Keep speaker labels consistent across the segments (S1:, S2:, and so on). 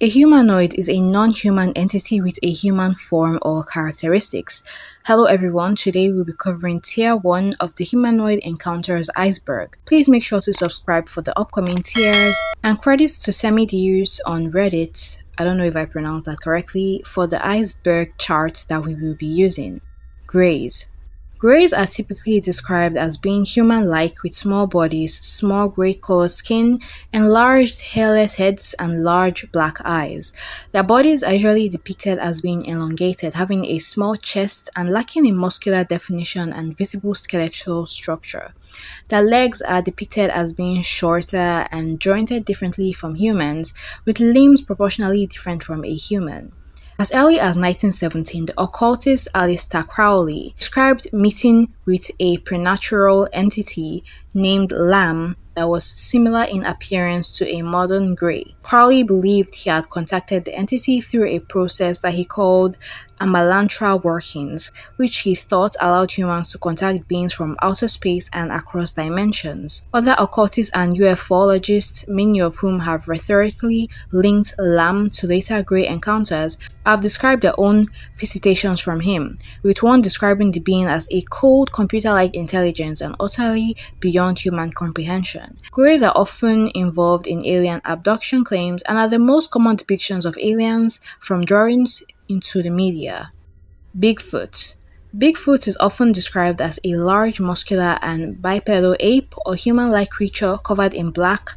S1: A humanoid is a non-human entity with a human form or characteristics. Hello everyone, today we'll be covering Tier 1 of the Humanoid Encounters Iceberg. Please make sure to subscribe for the upcoming tiers, and credits to Semi-Deus on Reddit, I don't know if I pronounced that correctly, for the Iceberg chart that we will be using. Greys. Greys are typically described as being human-like with small bodies, small grey-colored skin, enlarged hairless heads, and large black eyes. Their bodies are usually depicted as being elongated, having a small chest and lacking in muscular definition and visible skeletal structure. Their legs are depicted as being shorter and jointed differently from humans, with limbs proportionally different from a human. As early as 1917, the occultist Aleister Crowley described meeting with a preternatural entity named Lamb that was similar in appearance to a modern grey. Crowley believed he had contacted the entity through a process that he called Amalantra workings, which he thought allowed humans to contact beings from outer space and across dimensions. Other occultists and ufologists, many of whom have rhetorically linked Lamb to later grey encounters, have described their own visitations from him, with one describing the being as a cold, computer-like intelligence and utterly beyond human comprehension. Greys are often involved in alien abduction claims and are the most common depictions of aliens from drawings into the media. Bigfoot. Bigfoot is often described as a large, muscular, and bipedal ape or human-like creature covered in black,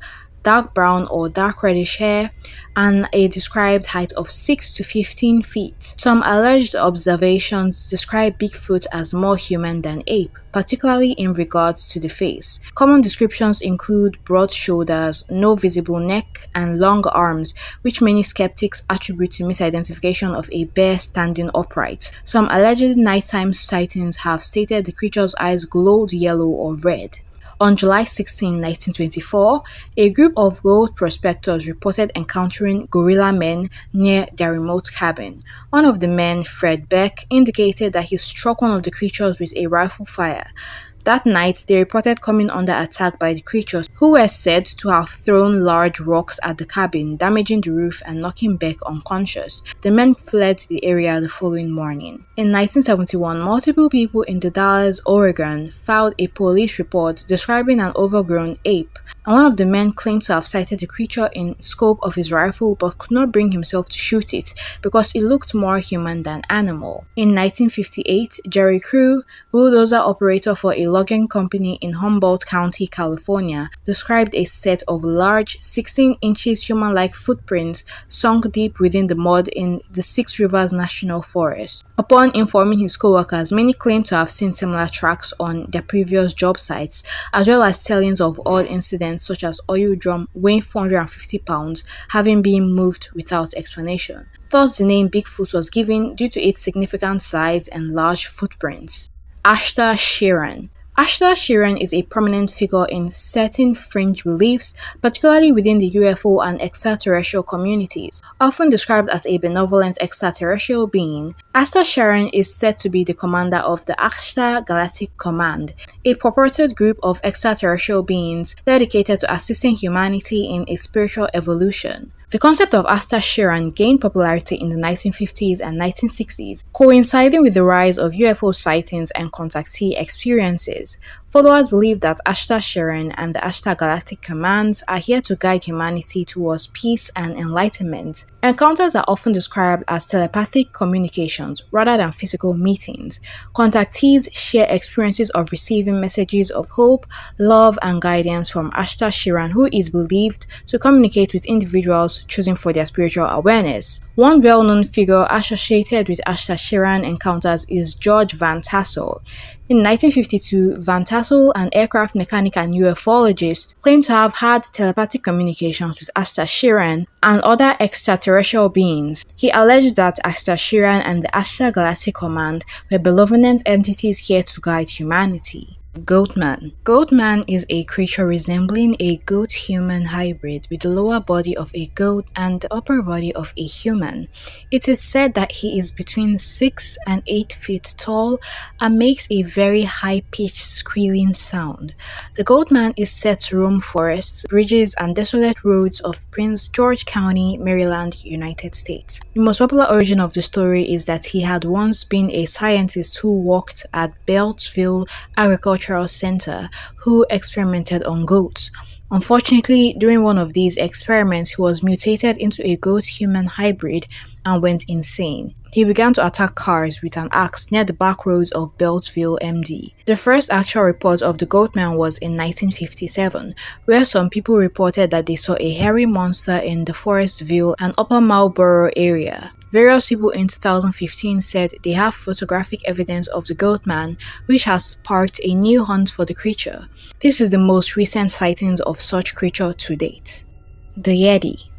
S1: dark brown or dark reddish hair, and a described height of 6 to 15 feet. Some alleged observations describe Bigfoot as more human than ape, particularly in regards to the face. Common descriptions include broad shoulders, no visible neck, and long arms, which many skeptics attribute to misidentification of a bear standing upright. Some alleged nighttime sightings have stated the creature's eyes glowed yellow or red. On July 16, 1924, a group of gold prospectors reported encountering gorilla men near their remote cabin. One of the men, Fred Beck, indicated that he struck one of the creatures with a rifle fire. That night, they reported coming under attack by the creatures, who were said to have thrown large rocks at the cabin, damaging the roof and knocking Beck unconscious. The men fled the area the following morning. In 1971, multiple people in the Dalles, Oregon, filed a police report describing an overgrown ape, and one of the men claimed to have sighted the creature in scope of his rifle but could not bring himself to shoot it because it looked more human than animal. In 1958, Jerry Crew, bulldozer operator for a logging company in Humboldt County, California, described a set of large 16 inches human-like footprints sunk deep within the mud in the Six Rivers National Forest. Upon informing his co-workers, many claimed to have seen similar tracks on their previous job sites, as well as tellings of odd incidents such as oil drum weighing 450 pounds having been moved without explanation. Thus, the name Bigfoot was given due to its significant size and large footprints. Ashtar Sheran. Ashtar Sheran is a prominent figure in certain fringe beliefs, particularly within the UFO and extraterrestrial communities. Often described as a benevolent extraterrestrial being, Ashtar Sheran is said to be the commander of the Ashtar Galactic Command, a purported group of extraterrestrial beings dedicated to assisting humanity in its spiritual evolution. The concept of Ashtar Sheran gained popularity in the 1950s and 1960s, coinciding with the rise of UFO sightings and contactee experiences. Followers believe that Ashtar Sheran and the Ashtar Galactic Commands are here to guide humanity towards peace and enlightenment. Encounters are often described as telepathic communications rather than physical meetings. Contactees share experiences of receiving messages of hope, love, and guidance from Ashtar Sheran, who is believed to communicate with individuals choosing for their spiritual awareness. One well-known figure associated with Ashtar Sheran encounters is George Van Tassel. In 1952, Van Tassel, an aircraft mechanic and ufologist, claimed to have had telepathic communications with Ashtar Sheran and other extraterrestrial beings. He alleged that Ashtar Sheran and the Ashtar Galactic Command were benevolent entities here to guide humanity. Goatman. Goatman is a creature resembling a goat-human hybrid with the lower body of a goat and the upper body of a human. It is said that he is between 6 and 8 feet tall and makes a very high-pitched squealing sound. The Goatman is said to roam forests, bridges, and desolate roads of Prince George County, Maryland, United States. The most popular origin of the story is that he had once been a scientist who worked at Beltsville Agricultural Center who experimented on goats. Unfortunately, during one of these experiments, he was mutated into a goat human hybrid and went insane. He began to attack cars with an axe near the back roads of Beltsville, MD. The first actual report of the Goatman was in 1957, where some people reported that they saw a hairy monster in the Forestville and Upper Marlboro area. Various people in 2015 said they have photographic evidence of the Goatman, which has sparked a new hunt for the creature. This is the most recent sightings of such creature to date. The Yeti.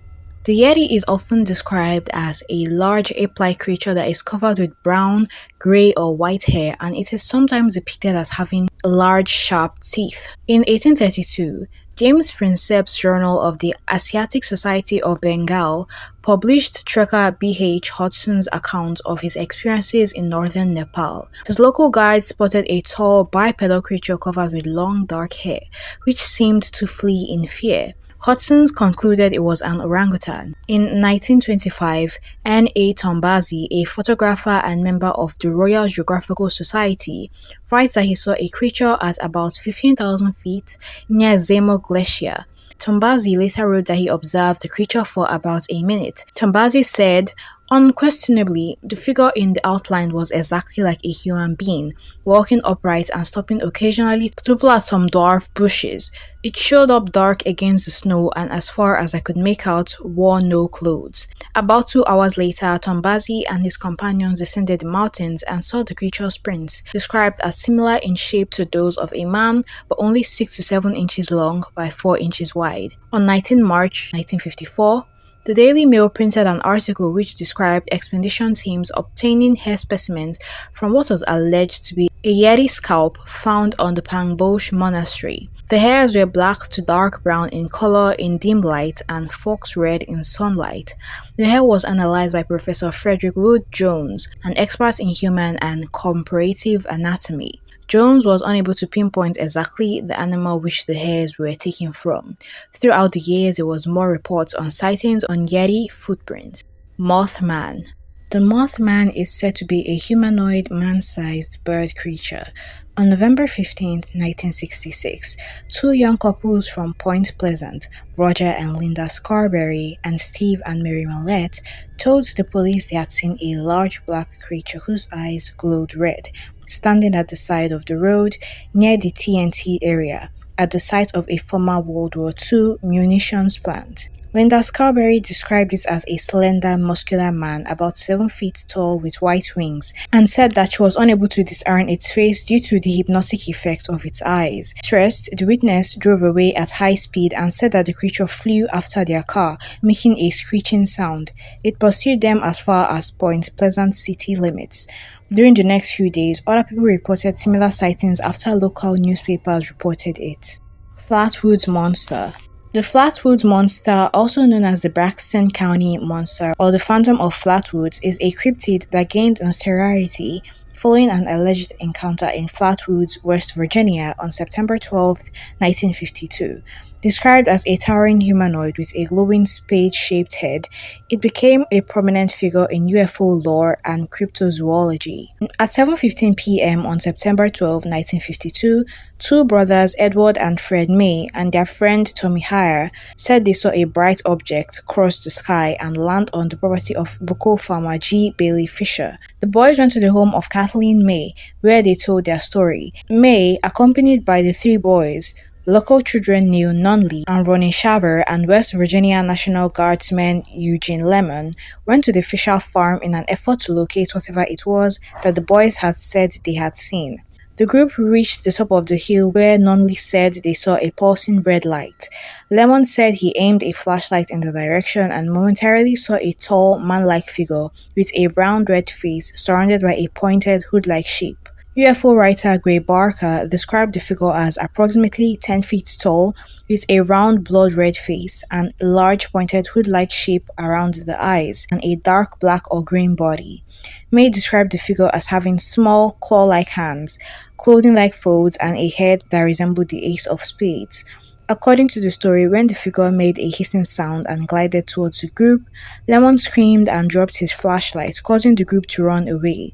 S1: The Yeti is often described as a large ape-like creature that is covered with brown, grey or white hair, and it is sometimes depicted as having large sharp teeth. In 1832, James Prinsep's Journal of the Asiatic Society of Bengal published Trekker B.H. Hudson's account of his experiences in northern Nepal. His local guide spotted a tall, bipedal creature covered with long dark hair, which seemed to flee in fear. Hudson concluded it was an orangutan. In 1925, N.A. Tombazi, a photographer and member of the Royal Geographical Society, writes that he saw a creature at about 15,000 feet near Zemo Glacier. Tombazi later wrote that he observed the creature for about a minute. Tombazi said, "Unquestionably, the figure in the outline was exactly like a human being, walking upright and stopping occasionally to pull at some dwarf bushes. It showed up dark against the snow and as far as I could make out, wore no clothes." About 2 hours later, Tombazi and his companions descended the mountains and saw the creature's prints, described as similar in shape to those of a man, but only 6 to 7 inches long by 4 inches wide. On 19 March 1954, the Daily Mail printed an article which described expedition teams obtaining hair specimens from what was alleged to be a Yeti scalp found on the Pangbosh Monastery. The hairs were black to dark brown in color in dim light and fox red in sunlight. The hair was analyzed by Professor Frederick Wood Jones, an expert in human and comparative anatomy. Jones was unable to pinpoint exactly the animal which the hairs were taken from. Throughout the years, there was more reports on sightings on Yeti footprints. Mothman. The Mothman is said to be a humanoid, man-sized bird creature. On November 15, 1966, 2 young couples from Point Pleasant, Roger and Linda Scarberry, and Steve and Mary Millette, told the police they had seen a large black creature whose eyes glowed red, standing at the side of the road near the TNT area, at the site of a former World War II munitions plant. Linda Scarberry described it as a slender, muscular man about 7 feet tall with white wings, and said that she was unable to discern its face due to the hypnotic effect of its eyes. Stressed, the witness drove away at high speed and said that the creature flew after their car, making a screeching sound. It pursued them as far as Point Pleasant city limits. During the next few days, other people reported similar sightings after local newspapers reported it. Faltwoods Monster. The Faltwoods Monster, also known as the Braxton County Monster or the Phantom of Faltwoods, is a cryptid that gained notoriety following an alleged encounter in Faltwoods, West Virginia on September 12, 1952. Described as a towering humanoid with a glowing spade-shaped head, it became a prominent figure in UFO lore and cryptozoology. At 7:15 p.m. on September 12, 1952, 2 brothers, Edward and Fred May, and their friend Tommy Hire, said they saw a bright object cross the sky and land on the property of local farmer G. Bailey Fisher. The boys went to the home of Kathleen May, where they told their story. May, accompanied by the 3 boys, local children Neil Nunley and Ronnie Shaver, and West Virginia National Guardsman Eugene Lemon, went to the Fisher farm in an effort to locate whatever it was that the boys had said they had seen. The group reached the top of the hill where Nunley said they saw a pulsing red light. Lemon said he aimed a flashlight in the direction and momentarily saw a tall, man-like figure with a round red face surrounded by a pointed hood-like shape. UFO writer Gray Barker described the figure as approximately 10 feet tall, with a round blood red face, and a large pointed hood-like shape around the eyes, and a dark black or green body. May described the figure as having small, claw-like hands, clothing-like folds, and a head that resembled the ace of spades. According to the story, when the figure made a hissing sound and glided towards the group, Lemon screamed and dropped his flashlight, causing the group to run away.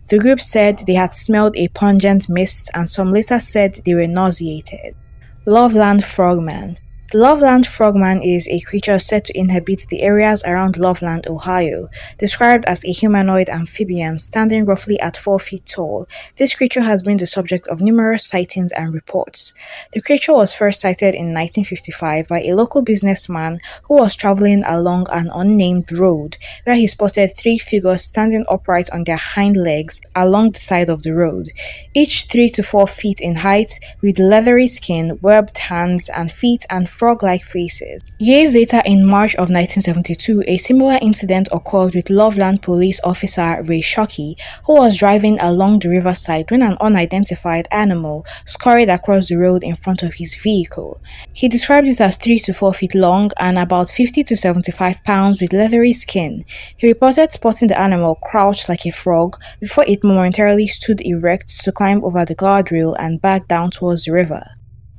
S1: The group said they had smelled a pungent mist, and some later said they were nauseated. Loveland Frogman. The Loveland Frogman is a creature said to inhabit the areas around Loveland, Ohio. Described as a humanoid amphibian standing roughly at 4 feet tall, this creature has been the subject of numerous sightings and reports. The creature was first sighted in 1955 by a local businessman who was traveling along an unnamed road, where he spotted three figures standing upright on their hind legs along the side of the road, each 3 to 4 feet in height, with leathery skin, webbed hands and feet, and frog-like faces. Years later, in March of 1972, a similar incident occurred with Loveland police officer Ray Shockey, who was driving along the riverside when an unidentified animal scurried across the road in front of his vehicle. He described it as 3 to 4 feet long and about 50 to 75 pounds with leathery skin. He reported spotting the animal crouched like a frog before it momentarily stood erect to climb over the guardrail and back down towards the river.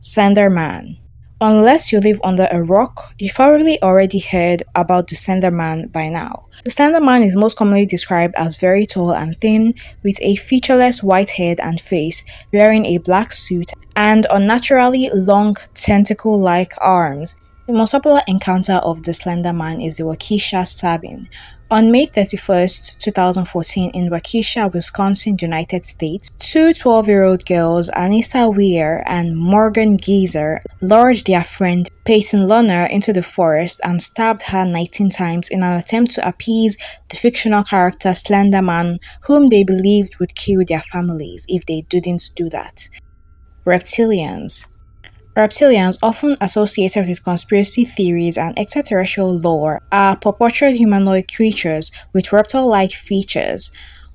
S1: Slenderman. Unless you live under a rock, you've probably already heard about the Slenderman by now. The Slenderman is most commonly described as very tall and thin, with a featureless white head and face, wearing a black suit, and unnaturally long tentacle-like arms. The most popular encounter of the Slenderman is the Waukesha stabbing. On May 31st, 2014, in Waukesha, Wisconsin, United States, two 12-year-old girls, Anissa Weir and Morgan Geyser, lured their friend Peyton Lunner into the forest and stabbed her 19 times in an attempt to appease the fictional character Slenderman, whom they believed would kill their families if they didn't do that. Reptilians. Reptilians, often associated with conspiracy theories and extraterrestrial lore, are purported humanoid creatures with reptile-like features.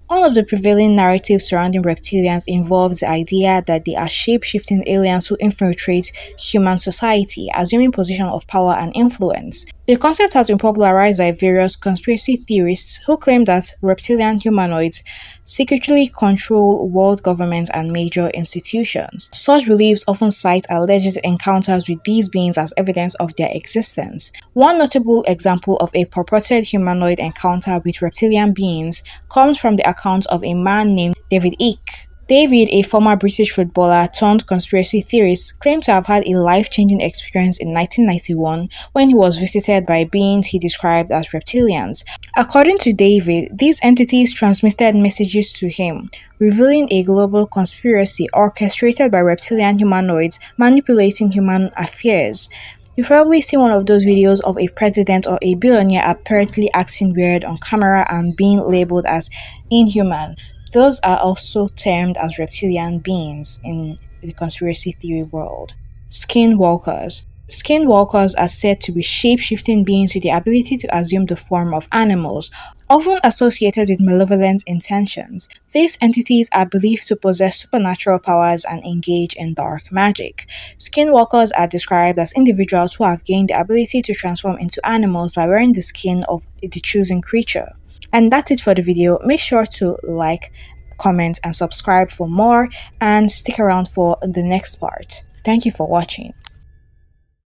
S1: One of the prevailing narratives surrounding reptilians involves the idea that they are shape-shifting aliens who infiltrate human society, assuming position of power and influence. The concept has been popularized by various conspiracy theorists who claim that reptilian humanoids secretly control world governments and major institutions. Such beliefs often cite alleged encounters with these beings as evidence of their existence. One notable example of a purported humanoid encounter with reptilian beings comes from the account of a man named David Icke. David, a former British footballer turned conspiracy theorist, claimed to have had a life-changing experience in 1991 when he was visited by beings he described as reptilians. According to David, these entities transmitted messages to him, revealing a global conspiracy orchestrated by reptilian humanoids manipulating human affairs. You've probably seen one of those videos of a president or a billionaire apparently acting weird on camera and being labeled as inhuman. Those are also termed as reptilian beings in the conspiracy theory world. Skinwalkers. Skinwalkers are said to be shape-shifting beings with the ability to assume the form of animals, often associated with malevolent intentions. These entities are believed to possess supernatural powers and engage in dark magic. Skinwalkers are described as individuals who have gained the ability to transform into animals by wearing the skin of the chosen creature. And that's it for the video. Make sure to like, comment, and subscribe for more, and stick around for the next part. Thank you for watching.